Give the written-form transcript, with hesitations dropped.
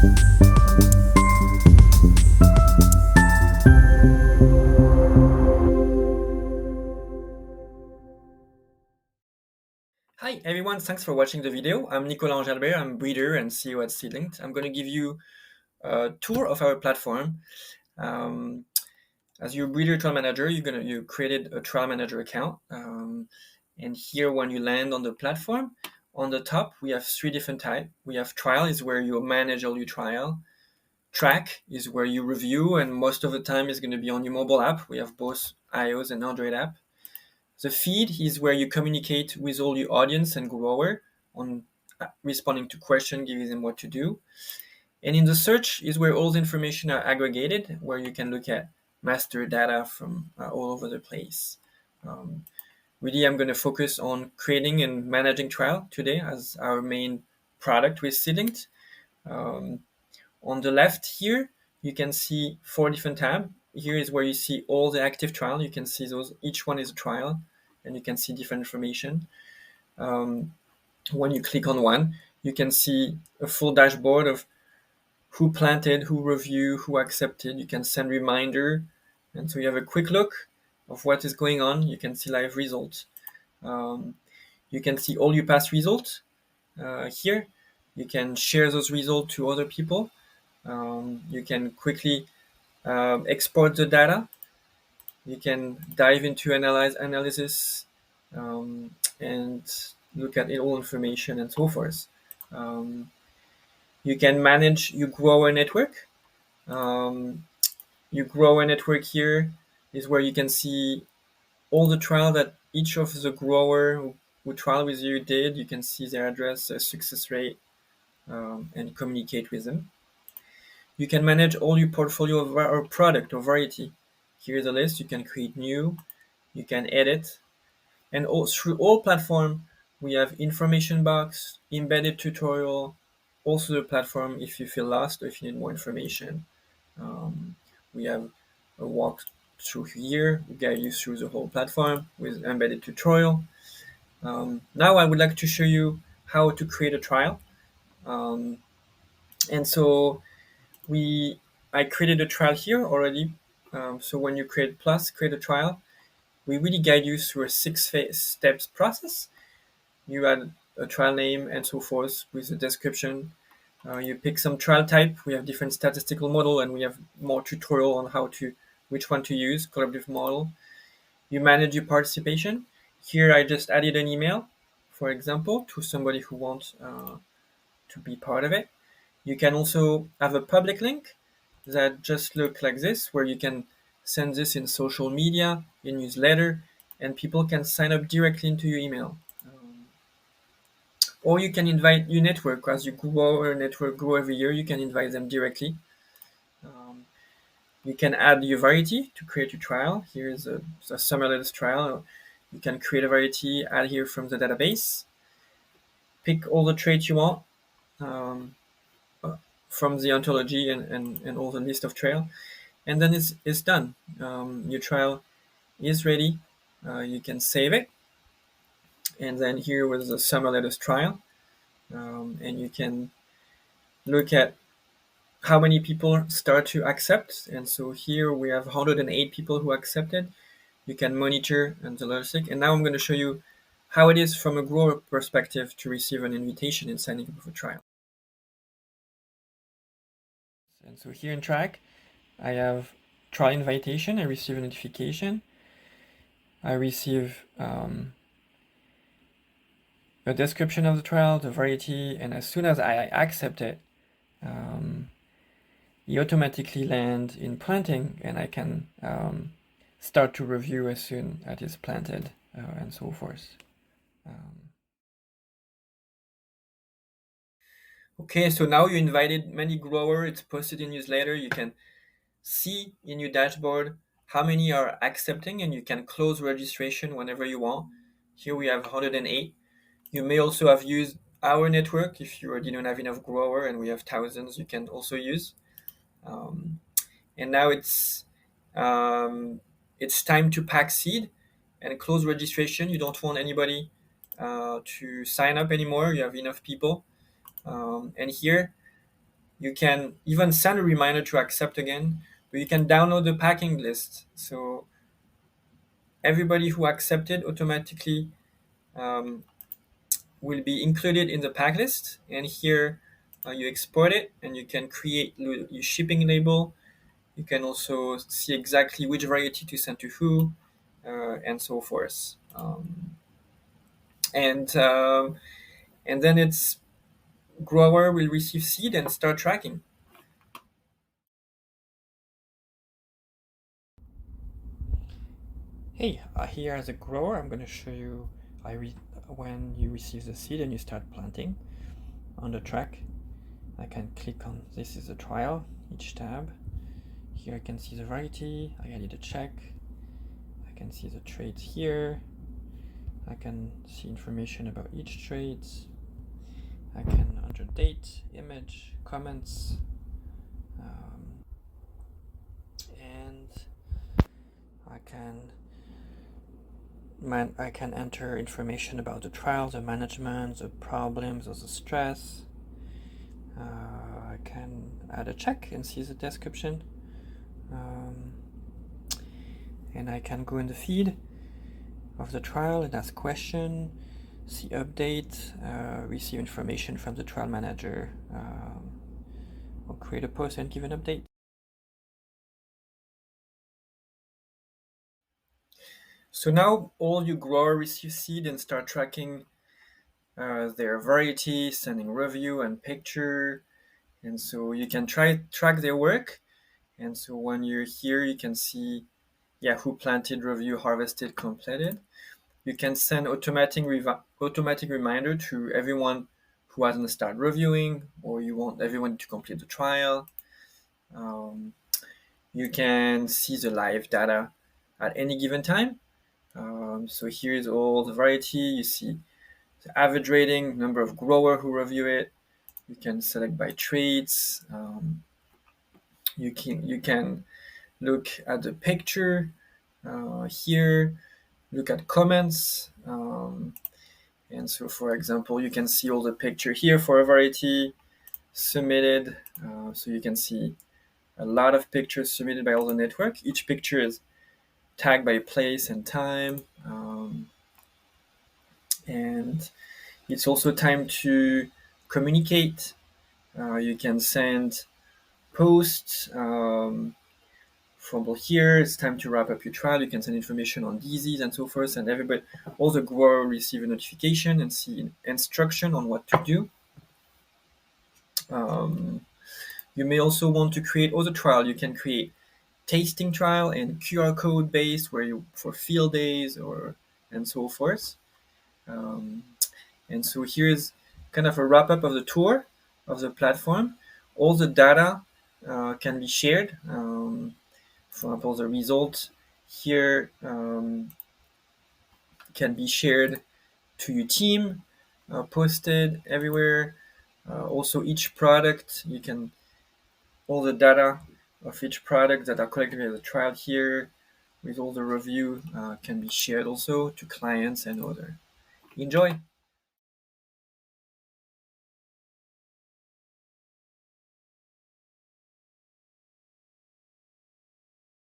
Hi everyone, thanks for watching the video. I'm Nicolas Angelbert, I'm breeder and CEO at SeedLinked. I'm going to give you a tour of our platform. As your breeder trial manager, you created a trial manager account. And here when you land on the platform, on the top we have three different types. We have trial is where you manage all your trial. Track is where you review, and most of the time is going to be on your mobile app. We have both iOS and Android app. The feed is where you communicate with all your audience and grower on responding to questions, giving them what to do. And in the search is where all the information are aggregated, where you can look at master data from all over the place. Really, I'm going to focus on creating and managing trial today as our main product with SeedLinked. On the left here, you can see 4 different tabs. Here is where you see all the active trial. You can see those, each one is a trial, and you can see different information. When you click on one, you can see a full dashboard of who planted, who reviewed, who accepted. You can send reminder, and so you have a quick look of what is going on. You can see live results. You can see all your past results here. You can share those results to other people. You can quickly export the data. You can dive into analysis and look at all information and so forth. You can manage your grower network. Your grower network here is where you can see all the trial that each of the grower who trial with you did. You can see their address, their success rate, and communicate with them. You can manage all your portfolio of or product or variety. Here's a list. You can create new, you can edit, and through all platform we have information box, embedded tutorial, also the platform if you feel lost or if you need more information. We have a walk through here, we guide you through the whole platform with embedded tutorial. Now I would like to show you how to create a trial. And so I created a trial here already. So when you create a trial, we really guide you through a 6 steps process. You add a trial name and so forth with a description. You pick some trial type. We have different statistical model, and we have more tutorial on which one to use, collaborative model. You manage your participation. Here I just added an email, for example, to somebody who wants to be part of it. You can also have a public link that just look like this, where you can send this in social media, in newsletter, and people can sign up directly into your email. Or you can invite your network. As you grow your network grow every year, you can invite them directly. You can add your variety to create your trial. Here's a summer trial. You can create a variety, add here from the database. Pick all the traits you want from the ontology and all the list of trail. And then it's done. Your trial is ready. You can save it. And then here was the summer lettuce trial. And you can look at how many people start to accept. And so here we have 108 people who accepted. You can monitor and the logistic. And now I'm going to show you how it is from a grower perspective to receive an invitation and signing up for a trial. And so here in Track, I have trial invitation. I receive a notification. I receive a description of the trial, the variety, and as soon as I accept it, you automatically land in planting, and I can start to review as soon as it is planted and so forth. Okay, so now you invited many growers. It's posted in newsletter. You can see in your dashboard how many are accepting, and you can close registration whenever you want. Here we have 108. You may also have used our network if you already don't have enough grower, and we have thousands you can also use. And now it's time to pack seed and close registration. You don't want anybody to sign up anymore. You have enough people. And here You can even send a reminder to accept again, but you can download the packing list. So everybody who accepted automatically um, will be included in the pack list. And here you export it and you can create your shipping label. You can also see exactly which variety to send to who, and so forth. And and then its grower will receive seed and start tracking. Hey, here as a grower, I'm going to show you when you receive the seed and you start planting. On the track, I can click on this is a trial, each tab. Here I can see the variety, I added a check. I can see the traits here. I can see information about each trait. I can enter date, image, comments, and I can enter information about the trial, the management, the problems, or the stress. I can add a check and see the description. And I can go in the feed of the trial and ask question, see update, receive information from the trial manager, or create a post and give an update. So now all you grower receive seed and start tracking their variety, sending review and picture. And so you can track their work. And so when you're here, you can see who planted, review, harvested, completed. You can send automatic reminder to everyone who hasn't started reviewing, or you want everyone to complete the trial. You can see the live data at any given time. So here's all the variety. You see the average rating, number of grower who review it. You can select by traits. You can look at the picture here. Look at comments. And so, for example, you can see all the picture here for a variety submitted. So you can see a lot of pictures submitted by all the network. Each picture is tagged by place and time. And it's also time to communicate. You can send posts. For example, here it's time to wrap up your trial. You can send information on disease and so forth, and everybody, all the grower receive a notification and see instruction on what to do. You may also want to create other trial. You can create tasting trial and QR code based, where you for field days or and so forth. And so here's kind of a wrap up of the tour of the platform. All the data can be shared. For example, the result here can be shared to your team, posted everywhere. Also, each product, you can all the data of each product that are collected in the trial here with all the review can be shared also to clients and other. Enjoy!